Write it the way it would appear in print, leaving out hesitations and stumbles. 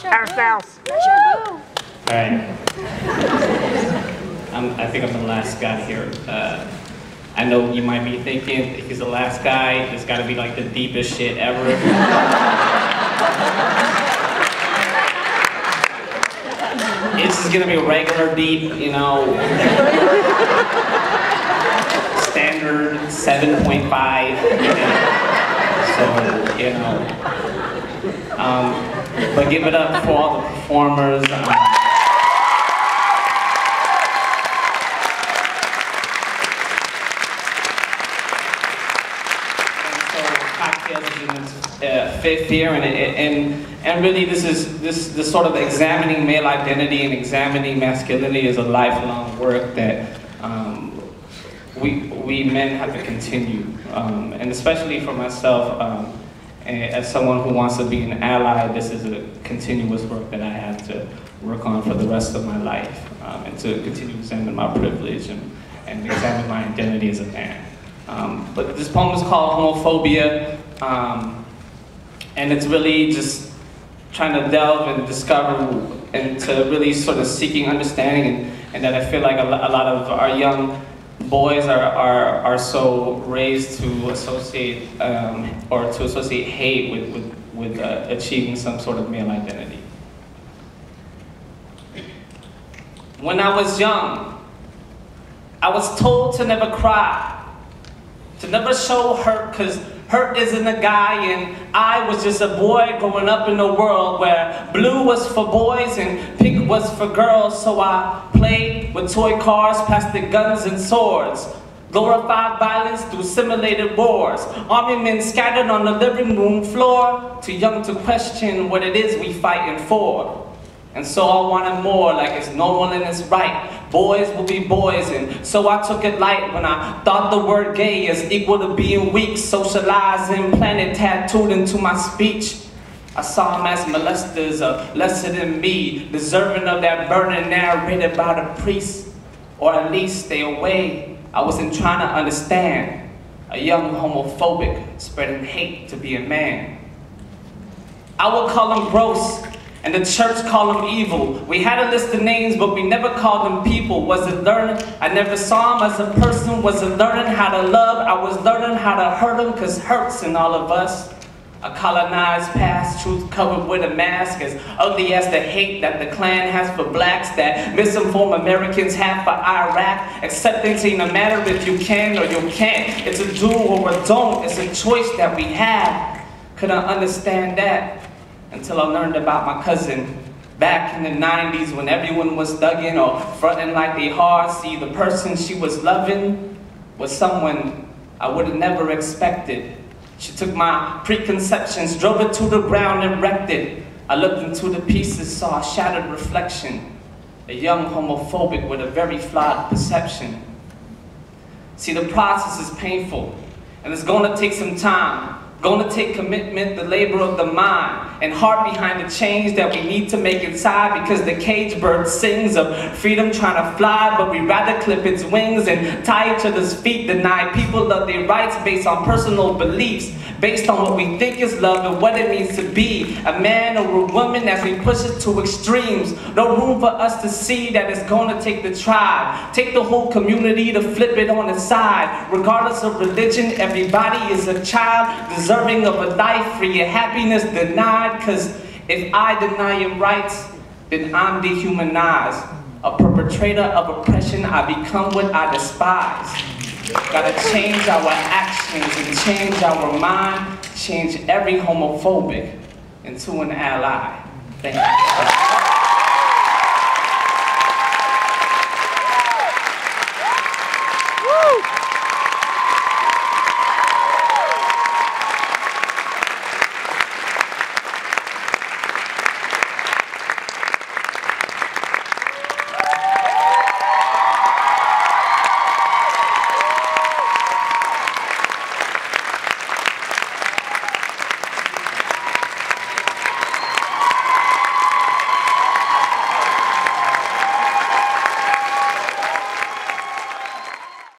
Aristyles. Alright. I think I'm the last guy here. I know you might be thinking, if he's the last guy, it's gotta be like the deepest shit ever. It's just gonna be regular deep, you know, standard 7.5. So, you know. But give it up for all the performers. Cocktales is in its fifth year, and really this sort of examining male identity and examining masculinity is a lifelong work that we men have to continue, and especially for myself, as someone who wants to be an ally, this is a continuous work that I have to work on for the rest of my life, and to continue to examine my privilege and examine my identity as a man. But this poem is called Homophobia, and it's really just trying to delve and discover and to really sort of seeking understanding, and that I feel like a lot of our young boys are so raised to associate hate with achieving some sort of male identity. When I was young, I was told to never cry, to never show hurt, because hurt isn't a guy, and I was just a boy growing up in a world where blue was for boys and pink was for girls, so I played with toy cars, plastic guns and swords, glorified violence through simulated wars, army men scattered on the living room floor, too young to question what it is we fighting for. And so I wanted more, like it's normal and it's right. Boys will be boys, and so I took it light when I thought the word gay is equal to being weak, socialized, implanted, tattooed into my speech. I saw them as molesters, lesser than me, deserving of that burden narrated by the priest, or at least stay away. I wasn't trying to understand a young homophobic spreading hate to be a man. I would call him gross, and the church called them evil. We had a list of names, but we never called them people. Was it learning? I never saw him as a person. Was it learning how to love? I was learning how to hurt him, cause hurt's in all of us. A colonized past, truth covered with a mask, as ugly as the hate that the Klan has for blacks, that misinformed Americans have for Iraq. Acceptance ain't a matter if you can or you can't. It's a do or a don't. It's a choice that we have. Couldn't understand that until I learned about my cousin back in the 90s, when everyone was thugging or fronting like they hard. See, the person she was loving was someone I would have never expected. She took my preconceptions, drove it to the ground and wrecked it. I looked into the pieces, saw a shattered reflection, a young homophobic with a very flawed perception. See, the process is painful, and it's going to take some time. Going to take commitment, the labor of the mind, and heart behind the change that we need to make inside, because the cage bird sings of freedom trying to fly, but we rather clip its wings and tie each other's feet, deny people of their rights based on personal beliefs, based on what we think is love and what it means to be a man or a woman as we push it to extremes. No room for us to see that it's going to take the tribe, take the whole community to flip it on its side. Regardless of religion, everybody is a child, deserving of a life free and happiness denied, because if I deny him rights, then I'm dehumanized. A perpetrator of oppression, I become what I despise. Gotta change our actions and change our mind, change every homophobic into an ally. Thank you.